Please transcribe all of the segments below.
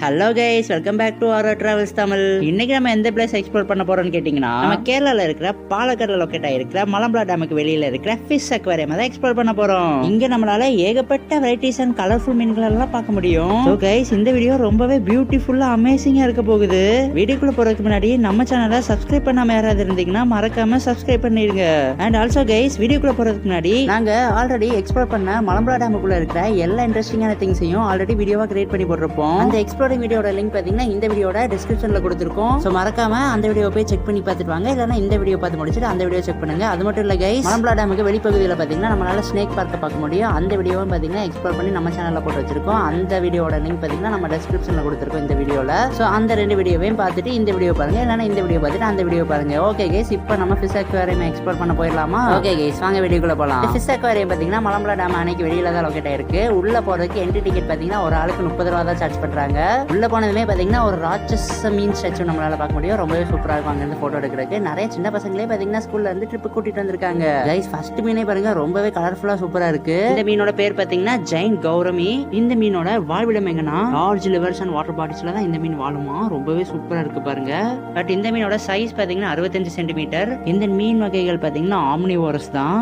Hello guys, welcome back to Aaro travels Tamil. இன்னைக்கு நம்ம எந்த பிளேஸ் எக்ஸ்ப்ளோர் பண்ண போறோம்னு கேட்டீங்கன்னா, நம்ம கேரளால இருக்கிற பாலக்காடுல லொக்கேட் ஆயிருக்கிற மலம்பலா டேமுக்கு வெளியில இருக்கிற ஃபிஷ் அக்வாரியம் தான் எக்ஸ்ப்ளோர் பண்ண போறோம். இங்க நம்மளால ஏகப்பட்ட வெரைட்டிஸ் அண்ட் கலர்ஃபுல் மீன்கள் எல்லாம் பார்க்க முடியும். சோ கைஸ், இந்த வீடியோ ரொம்பவே பியூட்டிஃபுல்லா அமேசிங்கா இருக்க போகுது. வீடியோக்குள்ள போறதுக்கு முன்னாடி நம்ம சேனலை சப்ஸ்கிரைப் பண்ணாம யாராவது இருந்தீங்கன்னா மறக்காம சப்ஸ்கிரைப் பண்ணிருங்க. அண்ட் ஆல்சோ கைஸ், வீடியோக்குள்ள போறதுக்கு முன்னாடி நாங்க ஆல்ரெடி எக்ஸ்ப்ளோர் பண்ண மலம்பலா டேமுக்குள்ள இருக்கிற எல்லா இன்ட்ரெஸ்டிங்கான திங்ஸையும் ஆல்ரெடி வீடியோவா கிரியேட் பண்ணி போட்டிருப்போம். அந்த எக்ஸ்ப்ளோரிங் வீடியோட லிங்க் பாத்தீங்கன்னா இந்த வீடியோட டிஸ்கிரிப்ஷன்ல கொடுத்திருக்கோம். சோ மறக்காம அந்த வீடியோ போய் செக் பண்ணி பார்த்துட்டு வாங்க. இல்லனா இந்த வீடியோ பார்த்து முடிச்சிட்டு அந்த வீடியோ செக் பண்ணுங்க. அது மட்டும் இல்ல கைஸ், மலம்பலா டேமுக்கு வெளிப்பகுதியில பாத்தீங்கன்னா நம்மளால ஸ்னேக் பார்க்க பார்க்க முடியும். அந்த வீடியோவும் பாத்தீங்கன்னா எக்ஸ்ப்ளோர் பண்ணி நம்ம சேனல்ல போட்டு வச்சிருக்கோம். அந்த வீடியோட லிங்க் பாத்தீங்கன்னா நம்ம டிஸ்கிரிப்ஷன்ல கொடுத்திருக்கோம் இந்த வீடியோல. சோ அந்த ரெண்டு வீடியோவையும் பார்த்துட்டு இந்த வீடியோ பாருங்க, இல்லனா இந்த வீடியோ பார்த்துட்டு அந்த வீடியோ பாருங்க. ஓகே கைஸ், இப்போ நம்ம ஃபிஷ் அக்வாரியம் எக்ஸ்ப்ளோர் பண்ண போயிடலாமா? ஓகே கைஸ், வாங்க வீடியோக்குள்ள போலாம். ஃபிஷ் அக்வாரியம் பாத்தீங்கன்னா மலம்பலா டேம் அன்னைக்கு வெளியில தான் லொகேட் ஆயிருக்கு. உள்ள போறதுக்கு என்ட்ரி டிக்கெட் பாத்தீங்கன்னா ஒரு ஆளுக்கு 30 ரூபா தான் சார்ஜ் பண்றாங்க. உள்ள போனதுமே பாத்தீங்கன்னா ஒரு ராட்சச மீன் ஸ்டாச்சு நம்மளால பார்க்க முடியும். ரொம்பவே சூப்பரா இருக்கும். அங்க இருந்து போட்டோ எடுக்கிறதுக்கு நிறைய சின்ன பசங்களே பாத்தீங்கன்னா ஸ்கூல்ல இருந்து ட்ரிப் கூட்டிட்டு வந்திருக்காங்க. கைஸ், ஃபர்ஸ்ட் மீனே பாருங்க, ரொம்பவே கலர்ஃபுல்லா சூப்பரா இருக்கு. இந்த மீனோட பேர் பாத்தீங்கன்னா ஜெயின் கௌரமி. இந்த மீனோட வாழ்விடம் எங்கன்னா லார்ஜ் லிவர்ஸ் அண்ட் வாட்டர் பாடிஸ்ல தான் இந்த மீன் வாழுமா. ரொம்பவே சூப்பரா இருக்கு பாருங்க. பட் இந்த மீனோட சைஸ் பாத்தீங்கன்னா 65 சென்டிமீட்டர். இந்த மீன் வகைகள் பாத்தீங்கன்னா ஆம்னிவோரஸ் தான்.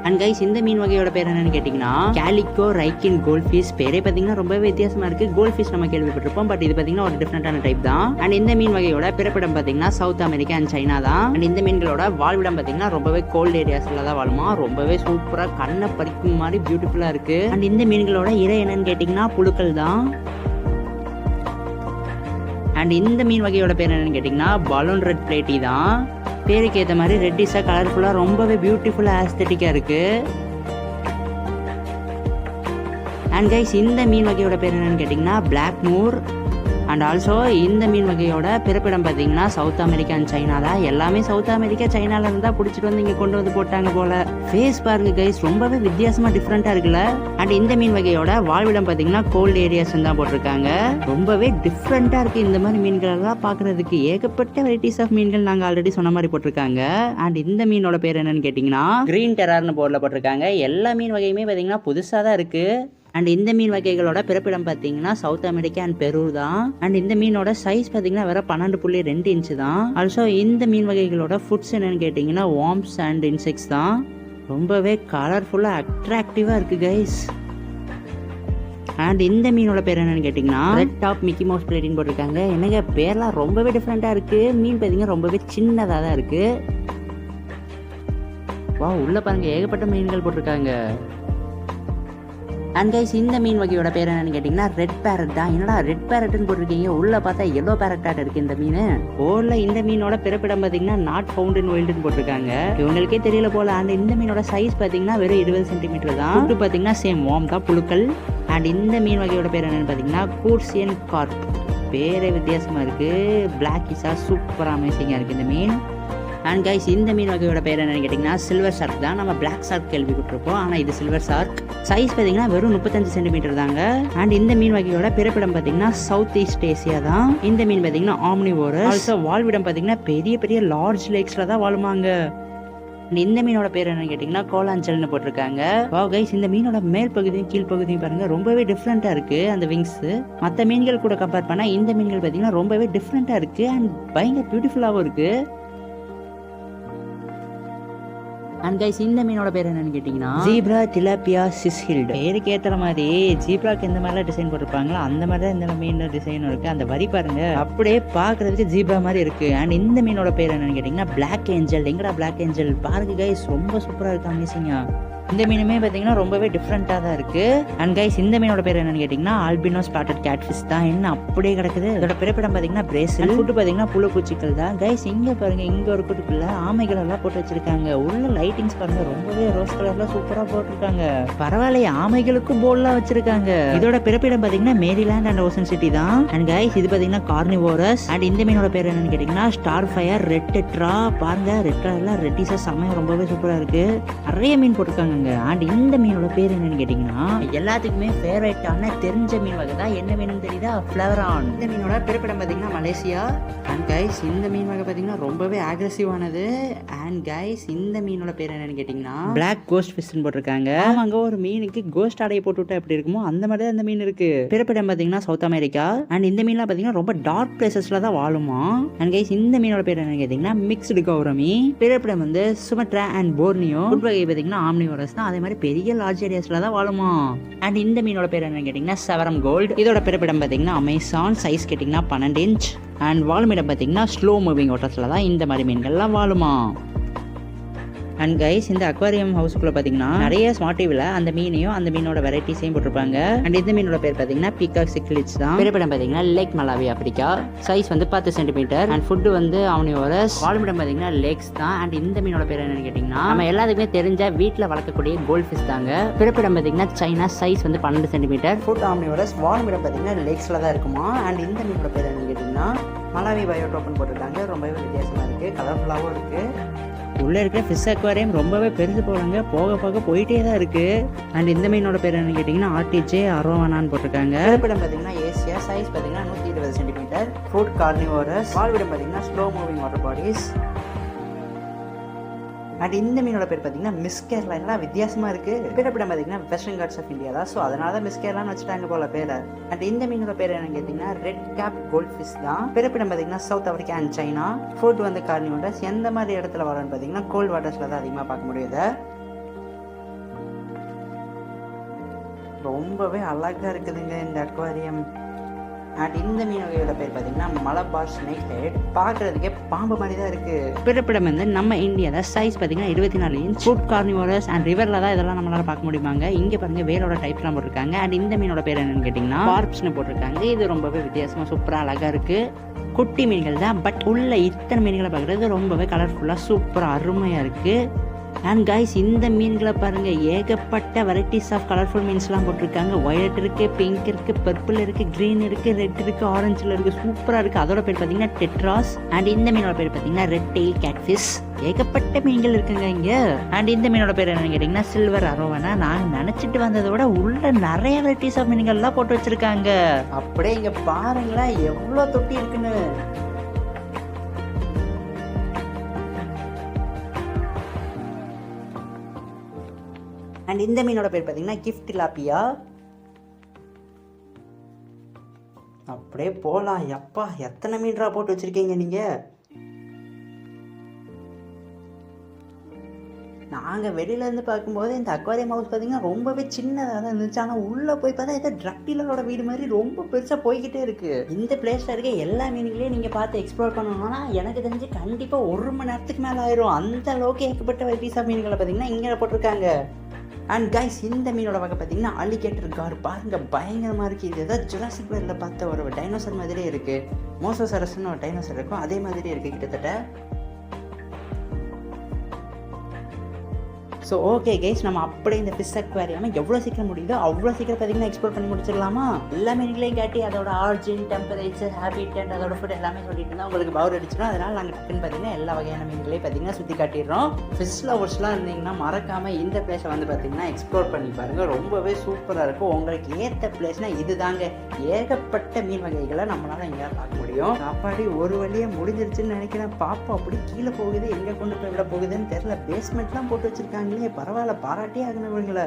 அண்ட் கைஸ், இந்த மீன் வகையோட பேர் என்னன்னு கேட்டீங்கன்னா கேலிகோ ரைக்கின் கோல்ட் ஃபிஷ். பேரே பாத்தீங்கன்னா ரொம்பவே வித்தியாசமா இருக்கு. கோல்ட் ஃபிஷ் நம்ம கேள்விப்பட்டிருப்போம், பட் இது பாத்தீங்கன்னா ஒரு டிஃபரெண்டான டைப் தான். அண்ட் இந்த மீன் வகையோட பிறப்பிடம் பாத்தீங்கன்னா சவுத் அமெரிக்கா அண்ட் சைனா தான். அண்ட் இந்த மீன்களோட வாழ்விடம் பாத்தீங்கன்னா ரொம்பவே கோல்ட் ஏரியாஸ்ல தான் வாழுமா. ரொம்பவே சூப்பரா கண்ணை பறிக்கும் மாதிரி பியூட்டிஃபுல்லா இருக்கு. அண்ட் இந்த மீன்களோட இறை என்னன்னு கேட்டீங்கன்னா புழுக்கள் தான். அண்ட் இந்த மீன் வகையோட பேர் என்னன்னு கேட்டீங்கன்னா பலூன் ரெட் பிளேட்டி தான். பேருக்கு ஏற்ற மாதிரி ரெட்டிஸா கலர்ஃபுல்லா ரொம்பவே பியூட்டிஃபுல்லா ஆஸ்தெட்டிக்கா இருக்கு. அண்ட் கைஸ், இந்த மீன் வகையோட பேர் என்னன்னு கேட்டீங்கன்னா பிளாக் மூர். அண்ட் ஆல்சோ இந்த மீன் வகையோட பிறப்பிடம் பார்த்தீங்கன்னா சவுத் அமெரிக்கா அண்ட் சைனா தான். எல்லாமே சவுத் அமெரிக்கா சைனால இருந்தா பிடிச்சிட்டு வந்து இங்க கொண்டு வந்து போட்டாங்க போல. ஃபேஸ் பாருங்க கைஸ், ரொம்பவே வித்தியாசமா டிஃப்ரெண்டா இருக்குல்ல. அண்ட் இந்த மீன் வகையோட வாழ்விடம் பார்த்தீங்கன்னா கோல்ட் ஏரியாஸ் தான் போட்டிருக்காங்க. ரொம்பவே டிஃப்ரெண்டா இருக்கு. இந்த மாதிரி மீன்கள் எல்லாம் பாக்குறதுக்கு ஏகப்பட்ட வெரைட்டிஸ் ஆஃப் மீன்கள் நாங்க ஆல்ரெடி சொன்ன மாதிரி போட்டிருக்காங்க. அண்ட் இந்த மீனோட பேர் என்னன்னு கேட்டீங்கன்னா கிரீன் டெரார்னு போர்ட்ல போட்டிருக்காங்க. எல்லா மீன் வகையுமே பார்த்தீங்கன்னா புதுசா தான் இருக்கு. அண்ட் இந்த மீன் வகைகளோட பிறப்பிடம் பார்த்தீங்கன்னா சவுத் அமெரிக்கா அண்ட் பெரு தான். அண்ட் இந்த மீனோட சைஸ் பார்த்தீங்கன்னா வேற 12.2 இன்ச்சு தான். ஆல்சோ இந்த மீன் வகைகளோட ஃபுட்ஸ் என்னன்னு கேட்டிங்கன்னா வார்ம்ஸ் அண்ட் இன்செக்ட்ஸ் தான். ரொம்பவே கலர்ஃபுல்லாக அட்ராக்டிவாக இருக்கு கைஸ். அண்ட் இந்த மீனோட பேர் என்னன்னு கேட்டிங்கன்னா ரெட் டாப் மிக்கி மவுஸ் பிளேட்டின்னு போட்டிருக்காங்க. என்னங்க பேர்லாம் ரொம்பவே டிஃப்ரெண்ட்டாக இருக்கு. மீன் பார்த்தீங்கன்னா ரொம்பவே சின்னதாக தான் இருக்கு. வா, உள்ள பாருங்க ஏகப்பட்ட மீன்கள் போட்டிருக்காங்க. அண்ட் கைஸ், இந்த மீன் வகையோட பேர் என்னன்னு கேட்டீங்கன்னா ரெட் பேரட் தான். என்னடா ரெட் பேரட்னு போட்டிருக்கீங்க, உள்ள பார்த்தா எல்லோ பேரட்டாட் இருக்கு இந்த மீன். போர்ல இந்த மீனோட பிறப்பிடம் பாத்தீங்கன்னா நாட் ஃபவுண்ட் இன் வைல்டுன்னு போட்டிருக்காங்க. இவங்களுக்கே தெரியல போல. அண்ட் இந்த மீனோட சைஸ் பாத்தீங்கன்னா வெறும் 20 சென்டிமீட்டர் தான். ஃபுட்டு பாத்தீங்கன்னா சேம் வார்ம் தான், புழுக்கள். அண்ட் இந்த மீன் வகையோட பேர் என்னன்னு பாத்தீங்கன்னா கூர்சியன் கார்ப். பேரே வித்தியாசமா இருக்கு. பிளாக்கிஸா சூப்பரா அமேசிங்கா இருக்கு இந்த மீன். அண்ட் கைஸ், இந்த மீன் வகையோட பேர் என்னன்னு கேட்டிங்கன்னா சில்வர் ஷார்க் தான். நம்ம பிளாக் ஷார்க் கேள்விப்பட்டிருப்போம், ஆனால் இது சில்வர் ஷார்க். சைஸ் பார்த்தீங்கன்னா வெறும் 35 சென்டிமீட்டர் தாங்க. அண்ட் இந்த மீன் வகையோட பிறப்பிடம் பார்த்தீங்கன்னா சவுத் ஈஸ்ட் ஏசியா தான். இந்த மீன் பார்த்தீங்கன்னா ஆம்னிவோரஸ். ஆல்சோ வாழ்விடம் பார்த்தீங்கன்னா பெரிய பெரிய லார்ஜ் லேக்ஸ்ல தான் வாழுமாங்க. இந்த மீனோட பேர் என்னன்னு கேட்டீங்கன்னா கோலாஞ்சல்னு போட்டிருக்காங்க. வாவ் கைஸ், இந்த மீனோட மேல் பகுதியும் கீழ் பகுதியும் பாருங்க ரொம்பவே டிஃப்ரெண்டா இருக்கு. அந்த விங்ஸ் மற்ற மீன்கள் கூட கம்பேர் பண்ணா இந்த மீன்கள் பார்த்தீங்கன்னா ரொம்பவே டிஃப்ரெண்டா இருக்கு. அண்ட் பயங்கர பியூட்டிஃபுல்லாகவும் இருக்கு. அண்ட் கைஸ், இந்த மீனோட பேர் என்னன்னு கேட்டீங்கன்னா ஜீப்ரா டிலாபியா சிஸ்ஹில்ட். பேருக்கு ஏற்ற மாதிரி ஜீப்ராக்கு எந்த மாதிரிலாம் டிசைன் போட்டிருப்பாங்களோ அந்த மாதிரி தான் இந்த மீன் டிசைனும் இருக்கு. அந்த வரி பாருங்க அப்படியே பாக்குறதுக்கு ஜீப்ரா மாதிரி இருக்கு. அண்ட் இந்த மீனோட பேர் என்னன்னு கேட்டீங்கன்னா பிளாக் ஏஞ்சல். எங்கடா பிளாக் ஏஞ்சல் பாருங்க கைஸ், ரொம்ப சூப்பரா இருக்கு, அமேசிங்கா. இந்த மீனுமே பார்த்தீங்கன்னா ரொம்பவே டிஃப்ரெண்டாக தான் இருக்கு. அண்ட் கைஸ், இந்த மீனோட பேர் என்னன்னு கேட்டிங்கன்னா ஆல்பினோ ஸ்பாட்டட் கேட்ஃபிஷ் தான். என்ன அப்படியே கிடக்குது. இதோட பிறப்பிடம் பார்த்தீங்கன்னா பிரேசில். ஃபுட்டு பார்த்தீங்கன்னா புழு பூச்சிகள் தான். கைஸ், இங்கே பாருங்க, இங்கே ஒரு கூட்டுக்குள்ள ஆமைகள் எல்லாம் போட்டு வச்சிருக்காங்க. உள்ள லைட்டிங்ஸ் பாருங்க ரொம்பவே ரோஸ் கலர்ல சூப்பராக போட்டிருக்காங்க. பரவாயில்ல, ஆமைகளுக்கும் போல்லாம் வச்சிருக்காங்க. இதோட பிறப்பிடம் பார்த்தீங்கன்னா மேரிலாண்ட் அண்ட் ஓசன் சிட்டி தான். அண்ட் கைஸ், இது பார்த்தீங்கன்னா கார்னிவோரஸ். அண்ட் இந்த மீனோட பேர் என்னன்னு கேட்டிங்கன்னா ஸ்டார் ஃபயர் ரெட் டெட்ரா. பாருங்க ரெட் கலர்ல ரெட்டிஸா செமையா ரொம்பவே சூப்பராக இருக்கு. நிறைய மீன் போட்டிருக்காங்க. போட்டிருக்காங்க. அண்ட் இந்த மீனோட பேர் என்னன்னு கேட்டிங்கன்னா எல்லாத்துக்குமே ஃபேவரட்டான தெரிஞ்ச மீன் வகை தான். என்ன மீன் தெரியுதா? ஃப்ளவரான். இந்த மீனோட பிறப்பிடம் பார்த்தீங்கன்னா மலேசியா. அண்ட் கைஸ் இந்த மீன் வகை பார்த்தீங்கன்னா ரொம்பவே அக்ரெசிவானது. அண்ட் கைஸ் இந்த மீனோட பேர் என்னன்னு கேட்டிங்கன்னா பிளாக் கோஸ்ட் ஃபிஷ்னு போட்டிருக்காங்க. அங்கே ஒரு மீனுக்கு கோஸ்ட் ஆடையை போட்டு விட்டா எப்படி இருக்குமோ அந்த மாதிரி தான் இந்த மீன் இருக்கு. பிறப்பிடம் பார்த்தீங்கன்னா சவுத் அமெரிக்கா. அண்ட் இந்த மீன்லாம் பார்த்தீங்கன்னா ரொம்ப டார்க் பிளேசஸ்ல தான் வாழுமா. அண்ட் கைஸ் இந்த மீனோட பேர் என்னன்னு கேட்டிங்கன்னா மிக்ஸ்டு கௌரமி. பிறப்பிடம் வந்து சுமத்ரா அண்ட் போர்னியோ. ஃபுட் வகை பார்த்தீங்கன்னா ஆம்னிவோரஸ் தான். அதே மாதிரி பெரிய லார்ஜ் ஏரியாஸ்ல தான் வாழுமா. அண்ட் இந்த மீனோட பேர் என்னன்னு கேட்டிங்கன்னா செவரம் கோல்டு. இதோட பிறப்பிடம் பார்த்தீங்கன்னா அமேசான். சைஸ் கேட்டிங்கன்னா 12 இன்ச். அண்ட் வாழுமிடம் பார்த்தீங்கன்னா ஸ்லோ மூவிங் வாட்டர்ஸ்ல தான் இந்த மாதிரி மீன்கள்லாம் வாழுமா. அண்ட் கைஸ் இந்த அக்வாரியம் ஹவுஸ்க்குள்ள பார்த்தீங்கன்னா நிறைய ஸ்மார்ட் டிவியில் அந்த மீனையும் அந்த மீனோட வெரைட்டிஸையும் போட்டிருப்பாங்க. அண்ட் இந்த மீனோட பேர் பார்த்தீங்கன்னா பீகாக் சிக்லிட்ஸ் தான். பிறப்பிடம் பார்த்தீங்கன்னா லேக் மலாவி ஆப்பிரிக்கா. சைஸ் வந்து 10 சென்டிமீட்டர். அண்ட் ஃபுட்டு வந்து ஆம்னிவோரஸ். வாழுமிடம் பார்த்தீங்கன்னா லேக்ஸ் தான். அண்ட் இந்த மீனோட பேர் என்னன்னு கேட்டிங்கன்னா நம்ம எல்லாத்துக்குமே தெரிஞ்ச வீட்டில் வளர்க்கக்கூடிய கோல்ட் ஃபிஷ் தாங்க. பிறப்பிடம் பார்த்தீங்கன்னா சைனா. சைஸ் வந்து 12 சென்டிமீட்டர். Food omnivorous. வாழுமிடம் பார்த்தீங்கன்னா லேக்ஸில் தான் இருக்குமா. அண்ட் இந்த மீனோட பேர் என்னன்னு கேட்டிங்கன்னா மலாவி பயோடோப்பன் போட்டிருக்காங்க. ரொம்பவே வித்தியாசமாக இருக்குது, கலர்ஃபுல்லாகவும் இருக்குது. உள்ளே இருக்கிற ஃபிஷ் அக்வாரியம் ரொம்பவே பெருசு போகிறாங்க, போக போக போயிட்டே தான் இருக்குது. அண்ட் இந்த மீனோட பேர் என்னன்னு கேட்டிங்கன்னா ஆர்டிஜே அரோவானான்னு போட்டிருக்காங்க. பிறப்பிடம் பார்த்தீங்கன்னா ஏசியா. சைஸ் பார்த்தீங்கன்னா 120 சென்டிமீட்டர். Food carnivorous. வாழ்விடம் பார்த்தீங்கன்னா slow moving water bodies. And இந்த மீனோட பேர் பார்த்தீங்கன்னா மிஸ்கேர்லா. எல்லாம் வித்தியாசமாக இருக்குது. பிறப்பிடம் பார்த்தீங்கன்னா வெஸ்டர்ன் காட்ஸ் ஆஃப் இந்தியா தான். ஸோ அதனால தான் மிஸ்கேர்லான்னு வச்சுட்டாங்க போல பேரை. அண்ட் இந்த மீனோட பேர் என்னன்னு கேட்டிங்கன்னா ரெட் கேப் கோல்ட் ஃபிஷ் தான். பிறப்பிடம் பார்த்தீங்கன்னா south Africa and China. Food வந்து கார்னிவோரஸ். எந்த மாதிரி இடத்துல வரோன்னு பார்த்தீங்கன்னா கோல்ட் வாட்டர்ஸில் தான் அதிகமாக பார்க்க முடியுது. ரொம்பவே அழகாக இருக்குதுங்க இந்த அக்வாரியம். அண்ட் இந்த மீன் வகையோட பேர் பார்த்தீங்கன்னா மலபார் ஸ்னேக் ஹெட். பார்க்குறதுக்கே பாம்பு மாதிரி தான் இருக்குது. பிறப்பிடம் வந்து நம்ம இந்தியாவில். சைஸ் பார்த்தீங்கன்னா 24 இன்ச். Food carnivorous. அண்ட் ரிவரில் தான் இதெல்லாம் நம்மளால பார்க்க முடியுமாங்க. இங்கே பாருங்கள் வேலோட டைப்லாம் போட்டிருக்காங்க. அண்ட் இந்த மீனோட பேர் என்னன்னு கேட்டிங்கன்னா பார்ப்ஸ்னு போட்டிருக்காங்க. இது ரொம்பவே வித்தியாசமாக சூப்பராக அழகாக இருக்குது. குட்டி மீன்கள் தான், பட் உள்ள இத்தனை மீன்களை பார்க்குறது ரொம்பவே கலர்ஃபுல்லாக சூப்பராக அருமையாக இருக்குது. அண்ட் கைஸ் இந்த மீன்களை பாருங்கள், ஏகப்பட்ட வெரைட்டிஸ் ஆஃப் கலர்ஃபுல் மீன்ஸ்லாம் போட்டிருக்காங்க. ஒயலட் இருக்குது, பிங்க் இருக்குது, பர்பிள் இருக்குது, க்ரீன் இருக்குது, ரெட் இருக்குது, ஆரஞ்சில் இருக்குது. சூப்பராக இருக்குது. அதோட பேர் பார்த்தீங்கன்னா டெட்ராஸ். அண்ட் இந்த மீனோட பேர் பார்த்தீங்கன்னா ரெட் டெயில் கேட்ஃபிஷ். ஏகப்பட்ட மீன்கள் இருக்குங்க இங்கே. அண்ட் இந்த மீனோட பேர் என்னன்னு கேட்டிங்கன்னா சில்வர் அரோவானா. நான் நினச்சிட்டு வந்ததை விட உள்ள நிறைய வெரைட்டிஸ் ஆஃப் மீன்கள்லாம் போட்டு வச்சுருக்காங்க. அப்படியே இங்கே பாருங்களேன் எவ்வளோ தொட்டி இருக்குன்னு. அண்ட் இந்த மீனோட பேர் பார்த்தீங்கன்னா கிஃப்ட் டிலாப்பியா. அப்படியே போகலாம். எப்பா எத்தனை மீன்ரா போட்டு வச்சுருக்கீங்க நீங்கள். நாங்கள் வெளியிலேருந்து பார்க்கும்போது இந்த அக்வாரியம் ஹவுஸ் பார்த்தீங்கன்னா ரொம்பவே சின்னதாக தான் இருந்துச்சு. ஆனால் உள்ளே போய் பார்த்தா ஏதோ ட்ரக் டீலரோட வீடு மாதிரி ரொம்ப பெருசாக போய்கிட்டே இருக்குது. இந்த பிளேஸில் இருக்க எல்லா மீன்களையும் நீங்கள் பார்த்து எக்ஸ்ப்ளோர் பண்ணணும்னா எனக்கு தெரிஞ்சு கண்டிப்பாக 1 மணி நேரத்துக்கு மேலே ஆயிரும். அந்த அளவுக்கு ஏகப்பட்ட வெரைட்டிஸ் ஆஃப் மீன்களை பார்த்தீங்கன்னா இங்கே போட்டிருக்காங்க. அண்ட் கைஸ் இந்த மீனோட வகை பார்த்தீங்கன்னா அலிகேட்டர் கார். பாருங்க பயங்கரமாக இருக்குது. இது ஏதாவது ஜுராசிக் வேர்ல்டில் பார்த்த ஒரு டைனோசர் மாதிரியே இருக்குது. மோசோசரஸ்னு ஒரு டைனோசர் இருக்கும், அதே மாதிரியே இருக்குது கிட்டத்தட்ட. ஸோ ஓகே கைஸ், நம்ம அப்படியே இந்த ஃபிஷ் அக்வாரியம் எவ்வளோ சீக்கிரம் முடியுதோ அவ்வளோ சீக்கிரம் பார்த்தீங்கன்னா எக்ஸ்ப்ளோர் பண்ணி முடிச்சிடலாமா. எல்லா மீன்களையும் காட்டி அதோட ஆர்ஜின், டெம்பரேச்சர், ஹேபிட்டட், அதோட ஃபுட் எல்லாமே சொல்லிட்டு இருந்தால் உங்களுக்கு பவர் அடிச்சிடும். அதனால் நாங்கள் டக்குன்னு பார்த்தீங்கன்னா எல்லா வகையான மீன்களையும் பார்த்தீங்கன்னா சுற்றி காட்டிடுறோம். ஃபிஷ் லவர்ஸ்லாம் இருந்தீங்கன்னா மறக்காமல் இந்த பிளேஸை வந்து பார்த்தீங்கன்னா எக்ஸ்ப்ளோர் பண்ணி பாருங்கள். ரொம்பவே சூப்பராக இருக்கும். உங்களுக்கு ஏற்ற பிளேஸ்னால் இது தாங்க. ஏகப்பட்ட மீன் வகைகளை நம்மளால் இங்கே பார்க்க முடியும். சாப்பாடு ஒரு வழியாக முடிஞ்சிருச்சுன்னு நினைக்கிறேன். பாப்பா அப்படி கீழே போகுது, எங்கே கொண்டு போய் விட போகுதுன்னு தெரியல. பேஸ்மெண்ட்லாம் போட்டு வச்சிருக்காங்க. பரவாயில்ல, பாராட்டியே ஆகணுங்களா.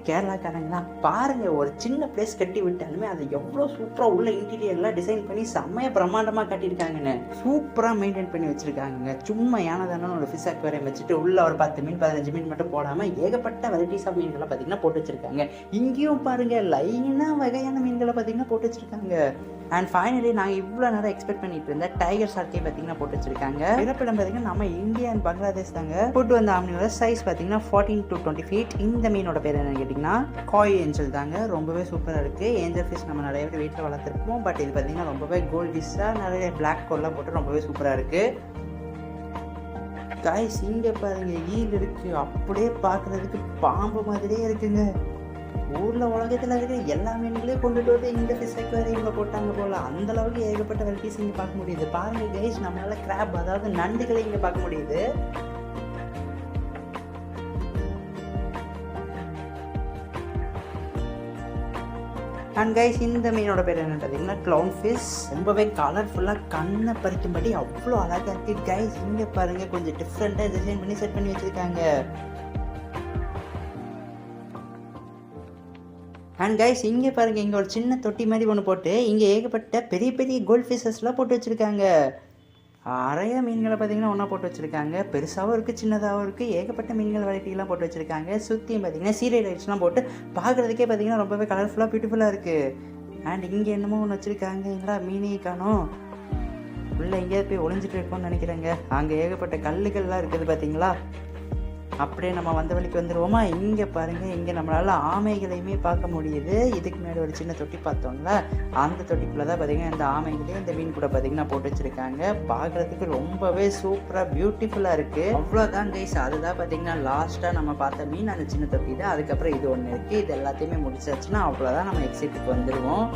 கேரளாக்காரங்களா பாருங்க, ஒரு சின்ன பிளேஸ் கட்டி விட்டாலுமே அதை எவ்வளவு சூப்பரா உள்ள இன்டீரியர்லாம் டிசைன் பண்ணி செம்மையா பிரம்மாண்டமா கட்டியிருக்காங்கன்னு சூப்பரா மெயின்டைன் பண்ணி வச்சிருக்காங்க. சும்மா யானதான ஒரு ஃபிஷ் அக்வாரியம் வச்சுட்டு உள்ள ஒரு 10 மீன் 15 மீன் மட்டும் போடாம ஏகப்பட்ட வெரைட்டிஸ் ஆஃப் மீன்களை பார்த்தீங்கன்னா போட்டு வச்சிருக்காங்க. இங்கேயும் பாருங்க லைனா வகையான மீன்களை பார்த்தீங்கன்னா போட்டு வச்சிருக்காங்க. அண்ட் ஃபைனலி நாங்கள் இவ்வளோ நேரம் எக்ஸ்பெக்ட் பண்ணிட்டு இருந்த டைகர் ஷார்க்கே பார்த்தீங்கன்னா போட்டு வச்சிருக்காங்க. பிறப்பிடம் பார்த்தீங்கன்னா நம்ம இந்தியா அண்ட் பங்களாதேஷ் தாங்க. ஃபுட் வந்து ஆம்னியோட சைஸ் பார்த்தீங்கன்னா 14 to 20 feet. இந்த மீனோட பேர் என்னன்னு கேட்டிங்கன்னா காய் ஏஞ்சல் தாங்க. ரொம்பவே சூப்பராக இருக்குது. ஏஞ்சல் ஃபிஷ் நம்ம நிறைய பேர் வீட்டில் வளர்த்துருப்போம். பட் இது பார்த்தீங்கன்னா ரொம்பவே கோல்டிஷாக நிறைய பிளாக் கோல்லாம் போட்டு ரொம்பவே சூப்பராக இருக்குது. காய்ஸ் இங்கே பாருங்க ஈல் இருக்குது. அப்படியே பார்க்குறதுக்கு பாம்பு மாதிரியே இருக்குங்க. ஊரில் உலகத்தில் இருக்கிற எல்லா மீன்களையும் கொண்டுட்டு வந்து இந்த ஃபிஷ் அக்வாரியமில் போட்டாங்க போல். அந்த அளவுக்கு ஏகப்பட்ட வெரைட்டிஸ் இங்கே பார்க்க முடியுது. பாருங்கள் கைஸ், நம்மளால கிராப் அதாவது நண்டுகளை இங்கே பார்க்க முடியுது. அண்ட் கைஸ் இந்த மீனோட பேர் என்னன்னு பார்த்தீங்கன்னா க்ளவுன் ஃபிஷ். ரொம்பவே கலர்ஃபுல்லாக கண்ணை பறிக்கும்படி அவ்வளோ அழகாக இருக்குது கைஸ். இங்கே பாருங்கள் கொஞ்சம் டிஃப்ரெண்ட்டாக டிசைன் பண்ணி செட் பண்ணி வச்சுருக்காங்க. அண்ட் கைஸ் இங்கே பாருங்கள், இங்கே ஒரு சின்ன தொட்டி மாதிரி ஒன்று போட்டு இங்கே ஏகப்பட்ட பெரிய பெரிய கோல்ட் ஃபிஷஸ்லாம் போட்டு வச்சுருக்காங்க. நிறைய மீன்களை பார்த்தீங்கன்னா ஒன்றா போட்டு வச்சுருக்காங்க. பெருசாகவும் இருக்குது, சின்னதாகவும் இருக்குது. ஏகப்பட்ட மீன்கள் வெரைட்டிலாம் போட்டு வச்சுருக்காங்க. சுற்றியும் பார்த்தீங்கன்னா சீரியல் லைட்ஸ்லாம் போட்டு பார்க்குறதுக்கே பார்த்தீங்கன்னா ரொம்பவே கலர்ஃபுல்லாக பியூட்டிஃபுல்லாக இருக்குது. அண்ட் இங்கே என்னமோ ஒன்று வச்சுருக்காங்க. எங்களா மீனே காணோம், உள்ளே எங்கேயாவது போய் ஒளிஞ்சிட்டு இருக்கோம்னு நினைக்கிறேங்க. அங்கே ஏகப்பட்ட கல்லுகள்லாம் இருக்குது பார்த்தீங்களா. அப்படியே நம்ம வந்த வழிக்கு வந்துடுவோமா. இங்கே பாருங்கள், இங்கே நம்மளால் ஆமைகளையுமே பார்க்க முடியுது. இதுக்கு முன்னாடி ஒரு சின்ன தொட்டி பார்த்தோம்ல, அந்த தொட்டிக்குள்ளே தான் பார்த்தீங்கன்னா இந்த ஆமைகளையும் இந்த மீன் கூட பார்த்தீங்கன்னா போட்டு வச்சுருக்காங்க. பார்க்குறதுக்கு ரொம்பவே சூப்பராக பியூட்டிஃபுல்லாக இருக்குது. அவ்வளோதான் கைஸ், அதுதான் பார்த்தீங்கன்னா லாஸ்ட்டாக நம்ம பார்த்த மீன் அந்த சின்ன தொட்டி தான். அதுக்கப்புறம் இது ஒன்று இருக்குது. இது எல்லாத்தையுமே முடிச்சாச்சுன்னா அவ்வளோதான், நம்ம எக்ஸிட்டுக்கு வந்துடுவோம்.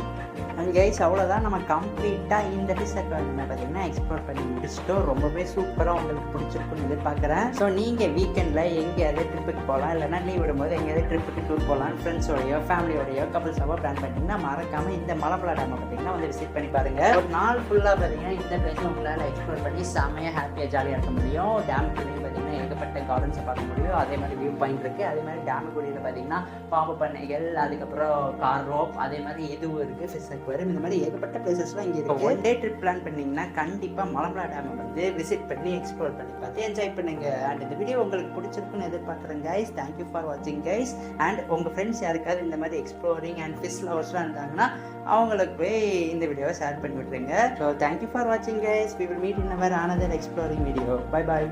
அண்ட் கைஸ் அவ்வளோதான், நம்ம கம்ப்ளீட்டாக இந்த ஃபிஷ் அக்வாரியமை பார்த்தீங்கன்னா எக்ஸ்ப்ளோர் பண்ணி முடிச்சிட்டோம். ரொம்பவே சூப்பராக உங்களுக்கு பிடிச்சிருக்குன்னு எதிர்பார்க்குறேன். ஸோ நீங்கள் வீக்கெண்டில் எங்கேயாவது ட்ரிப்புக்கு போகலாம், இல்லைனா லீவ் விடும்போது எங்கேயாவது ட்ரிப்புக்கு டூர் போகலாம், ஃப்ரெண்ட்ஸோடையோ ஃபேமிலியோடையோ கப்புள்ஸாவோ பிளான் பண்ணிட்டீங்கன்னா மறக்காமல் இந்த மலம்புழா டேமை பார்த்தீங்கன்னா வந்து விசிட் பண்ணி பாருங்கள். ஒரு நாள் ஃபுல்லாக பார்த்தீங்கன்னா இந்த பிளேஸை உங்களால் எக்ஸ்ப்ளோர் பண்ணி செம்மையாக ஹாப்பியாக ஜாலியாக இருக்க முடியும். டேமுக்குள்ளேயும் பார்த்தீங்கன்னா ஏகப்பட்ட கார்டன்ஸை பார்க்க முடியும். அதே மாதிரி வியூ பாயிண்ட் இருக்குது. அதே மாதிரி டேமுக்குள்ளேயில் பார்த்தீங்கன்னா பாம்பு பண்ணைகள், அதுக்கப்புறம் கார் ரோப், அதே மாதிரி எதுவும் இருக்குது, ஃபிஷ் அக்வாரியம், இந்த மாதிரி ஏகப்பட்ட பிளேசஸ்லாம் இங்கே இருக்குது. ஒன் டே ட்ரிப் பிளான் பண்ணிங்கன்னா கண்டிப்பாக மலம்புழா டேமை வந்து விசிட் பண்ணி எக்ஸ்ப்ளோர் பண்ணி பார்த்து என்ஜாய் பண்ணுங்க. அண்ட் இந்த வீடியோ உங்களுக்கு பிடிச்சிருக்குன்னு எதிர்பார்க்குறேன் கைஸ். தேங்க்யூ ஃபார் வாட்சிங் கைஸ். அண்ட் உங்கள் ஃப்ரெண்ட்ஸ் யாருக்காவது இந்த மாதிரி எக்ஸ்ப்ளோரிங் அண்ட் ஃபிஷ் லவர்ஸ்லாம் இருந்தாங்கன்னா அவங்களுக்கு போய் இந்த வீடியோவை ஷேர் பண்ணி விட்டுருங்க. ஸோ தேங்க்யூ ஃபார் வாட்சிங் guys. We will meet in our another exploring video. Bye bye.